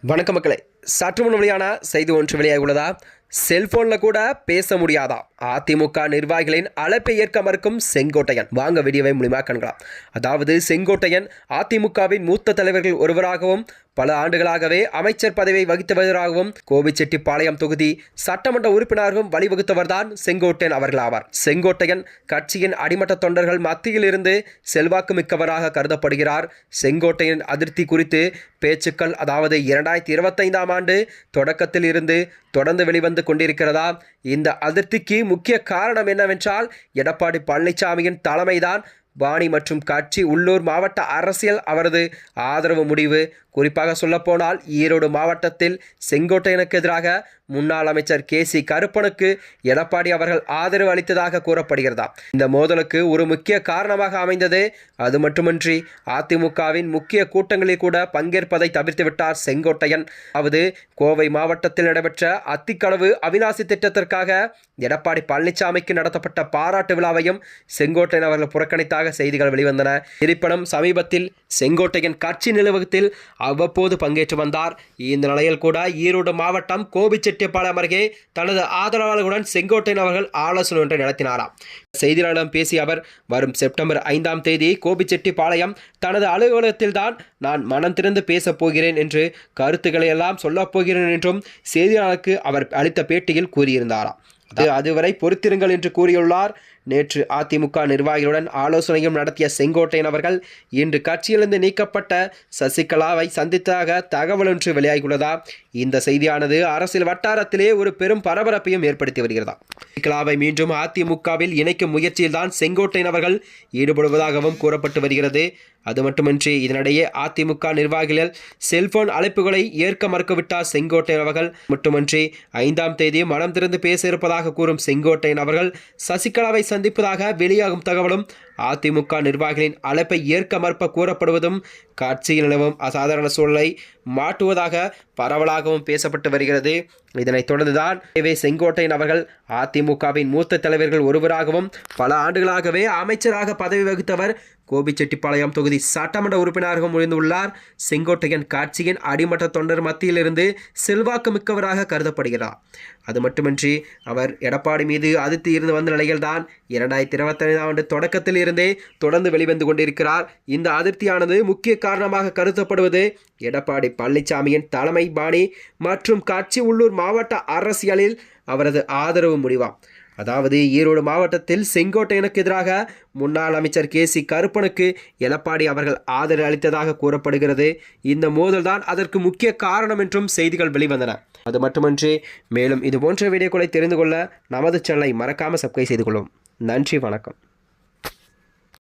வணக்க மக்களே, சற்று முன் வெளியான செய்தி ஒன்று வெளியாகியுள்ளதா? செல்போனில் கூட பேச முடியாதா? அதிமுக நிர்வாகிகளின் அழைப்பை ஏற்க மறுக்கும் செங்கோட்டையன். வாங்க வீடியோவை மூலமாக காண்கலாம். அதாவது செங்கோட்டையன் அதிமுகவின் மூத்த தலைவர்கள் ஒருவராகவும் பல ஆண்டுகளாகவே அமைச்சர் பதவியை வகித்தவராகவும் கோபிச்செட்டிப்பாளையம் தொகுதி சட்டமன்ற உறுப்பினராகவும் வழிவகுத்தவர்தான் செங்கோட்டையன் அவர்கள் ஆவார். செங்கோட்டையன் கட்சியின் அடிமட்ட தொண்டர்கள் மத்தியில் இருந்து செல்வாக்கு மிக்கவராக கருதப்படுகிறார். செங்கோட்டையன் அதிருப்தி குறித்து பேச்சுக்கள் அதாவது 2025ஆம் ஆண்டு தொடக்கத்தில் இருந்து தொடர்ந்து வெளிவந்து கொண்டிருக்கிறதா? இந்த அதிருப்திக்கு முக்கிய காரணம் என்னவென்றால் எடப்பாடி பழனிசாமியின் தலைமைதான் பாணி மற்றும் கட்சி உள்ளூர் மாவட்ட அரசியல் அவரது ஆதரவு முடிவு. குறிப்பாக சொல்லப்போனால் ஈரோடு மாவட்டத்தில் செங்கோட்டையனுக்கு எதிராக முன்னாள் அமைச்சர் KC கருப்பனுக்கு எடப்பாடி அவர்கள் ஆதரவு அளித்ததாக கூறப்படுகிறதா? இந்த மோதலுக்கு ஒரு முக்கிய காரணமாக அமைந்தது. அது மட்டுமின்றி அதிமுகவின் முக்கிய கூட்டங்களில் கூட பங்கேற்பதை தவிர்த்து விட்டார் செங்கோட்டையன். அதாவது கோவை மாவட்டத்தில் நடைபெற்ற அத்திக்கடவு அவிநாசி திட்டத்திற்காக எடப்பாடி பழனிசாமிக்கு நடத்தப்பட்ட பாராட்டு விழாவையும் செங்கோட்டையன் அவர்கள் புறக்கணித்தாக செய்திகள் வெளிவந்தன. இருப்பினும் சமீபத்தில் செங்கோட்டையன் கட்சி நிர்வாகத்தில் அவ்வப்போது பங்கேற்று வந்தார். இந்த நிலையில் கூட ஈரோடு மாவட்டம் கோபிச்செட்டிப்பாளையம் அருகே தனது ஆதரவாளர்களுடன் செங்கோட்டையன் அவர்கள் ஆலோசனை ஒன்றை நடத்தினாராம். செய்தியாளர்களிடம் பேசிய அவர், வரும் செப்டம்பர் 5ஆம் தேதி கோபிச்செட்டிப்பாளையம் தனது அலுவலகத்தில் தான் நான் மனம் திறந்து பேசப் போகிறேன் என்று கருத்துக்களை எல்லாம் சொல்லப் போகிறேன் என்றும் செய்தியாளருக்கு அவர் அளித்த பேட்டியில் கூறியிருந்தாராம். அதுவரை பொறுத்திருங்கள் என்று கூறியுள்ளார். நேற்று அதிமுக நிர்வாகிகளுடன் ஆலோசனையும் நடத்திய செங்கோட்டையன் அவர்கள் இன்று கட்சியிலிருந்து நீக்கப்பட்ட சசிகலாவை சந்தித்ததாக தகவல் ஒன்று வெளியாகியுள்ளதா? இந்த செய்தியானது அரசியல் வட்டாரத்திலே ஒரு பெரும் பரபரப்பையும் ஏற்படுத்தி வருகிறதா? சசிகலாவை மீண்டும் அதிமுகவில் இணைக்கும் முயற்சியில் தான் செங்கோட்டையன் அவர்கள் ஈடுபடுவதாகவும் கூறப்பட்டு வருகிறது. அது மட்டுமின்றி இதனிடையே அதிமுக நிர்வாகிகள் செல்போன் அழைப்புகளை ஏற்க மறுக்கவிட்டார் செங்கோட்டையன் அவர்கள். மட்டுமின்றி 5ஆம் தேதி மனம் திறந்து பேச இருப்பதாக கூறும் செங்கோட்டையன் அவர்கள் சசிகலாவை சந்திப்பதாக வெளியாகும் தகவலும் அதிமுக நிர்வாகிகளின் அழைப்பை ஏற்க மறுப்ப கூறப்படுவதும் கட்சியில் நிலவும் அசாதாரண சூழலை மாற்றுவதாக பரவலாகவும் பேசப்பட்டு வருகிறது. இதனைத் தொடர்ந்துதான் செங்கோட்டையன் அவர்கள் அதிமுகவின் மூத்த தலைவர்கள் ஒருவராகவும் பல ஆண்டுகளாகவே அமைச்சராக பதவி வகித்தவர் கோபிச்செட்டிப்பாளையம் தொகுதி சட்டமன்ற உறுப்பினராகவும் முடிந்துள்ளார். செங்கோட்டையன் கட்சியின் அடிமட்ட தொண்டர் மத்தியிலிருந்து செல்வாக்கு மிக்கவராக கருதப்படுகிறார். அது மட்டுமின்றி அவர் எடப்பாடி மீது அதிருப்தி இருந்து வந்த நிலையில்தான் 2025ஆம் ஆண்டு தொடக்கத்தில் இருந்தே தொடர்ந்து வெளிவந்து கொண்டிருக்கிறார். இந்த அதிருப்தியானது முக்கிய காரணமாக கருதப்படுவது எடப்பாடி பழனிசாமியின் தலைமை பாணி மற்றும் கட்சி உள்ளூர் மாவட்ட அரசியலில் அவரது ஆதரவு முடிவாம். அதாவது ஈரோடு மாவட்டத்தில் செங்கோட்டையனுக்கு எதிராக முன்னாள் அமைச்சர் KC கருப்பனுக்கு எடப்பாடி அவர்கள் ஆதரவு அளித்ததாக கூறப்படுகிறது. இந்த மோதல்தான் அதற்கு முக்கிய காரணம் என்றும் செய்திகள் வெளிவந்தன. அது மட்டுமின்றி மேலும் இது போன்ற வீடியோக்களை தெரிந்து கொள்ள நமது சேனலை மறக்காமல் சப்ஸ்கிரைப் செய்து கொள்ளும். நன்றி, வணக்கம்.